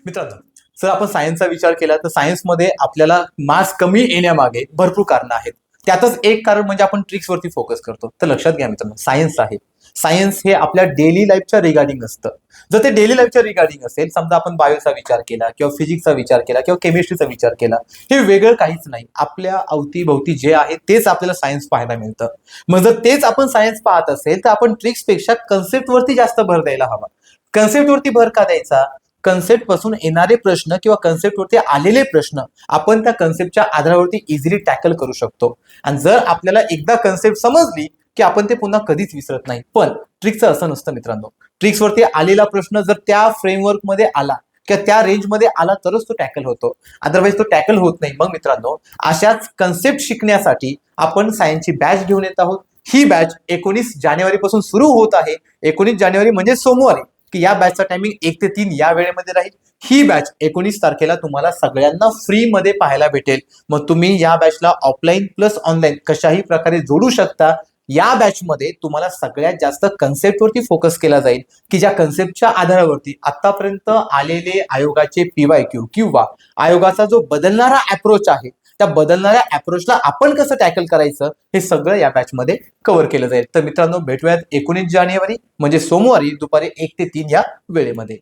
मित्रांनो, जर आपण सायन्सचा विचार केला तर सायन्समध्ये आपल्याला मार्क्स कमी येण्यामागे भरपूर कारणं आहेत. त्यातच एक कारण म्हणजे आपण ट्रिक्सवरती फोकस करतो. तर लक्षात घ्या मित्रांनो, सायन्स आहे. सायन्स हे आपल्या डेली लाईफच्या रिगार्डिंग असतं. जर ते डेली लाईफच्या रिगार्डिंग असेल, समजा आपण बायोचा विचार केला किंवा फिजिक्सचा विचार केला किंवा केमिस्ट्रीचा विचार केला, हे वेगळं काहीच नाही. आपल्या अवतीभोवती जे आहे तेच आपल्याला सायन्स पाहायला मिळतं. मग जर तेच आपण सायन्स पाहत असेल तर आपण ट्रिक्सपेक्षा कन्सेप्टवरती जास्त भर द्यायला हवा. कन्सेप्टवरती भर का द्यायचा? कन्सेप्ट पासून येणारे प्रश्न किंवा कन्सेप्टवरती आलेले प्रश्न आपण त्या कन्सेप्टच्या आधारावरती इझिली टॅकल करू शकतो. आणि जर आपल्याला एकदा कन्सेप्ट समजली की आपण ते पुन्हा कधीच विसरत नाही. पण ट्रिक्सचं असं नसतं मित्रांनो. ट्रिक्सवरती आलेला प्रश्न जर त्या फ्रेमवर्कमध्ये आला किंवा त्या रेंजमध्ये आला तरच तो टॅकल होतो. अदरवाईज तो टॅकल होत नाही. मग मित्रांनो, अशाच कन्सेप्ट शिकण्यासाठी आपण सायन्सची बॅच घेऊन येत आहोत. ही बॅच 19 जानेवारी पासून सुरू होत आहे. 19 जानेवारी म्हणजे सोमवारी, की या बॅचचा टायमिंग 1 ते 3 या वेळेमध्ये राहील. ही बॅच 19 तारखेला तुम्हाला सगळ्यांना फ्री मध्ये पाहायला भेटेल. मग तुम्ही या बॅचला ऑफलाईन प्लस ऑनलाईन कशाही प्रकारे जोडू शकता. या बॅच मध्ये तुम्हाला सगळ्यात जास्त कन्सेप्टवरती फोकस केला जाईल, की ज्या कन्सेप्टच्या आधारावरती आतापर्यंत आलेले आयोगाचे PYQ किंवा आयोगाचा जो बदलणारा अप्रोच आहे, त्या बदलणाऱ्या अप्रोचला आपण कसं टॅकल करायचं हे सगळं या बॅच मध्ये कव्हर केलं जाईल. तर मित्रांनो, भेटूयात 19 जानेवारी म्हणजे सोमवारी दुपारी 1 ते 3 या वेळेमध्ये.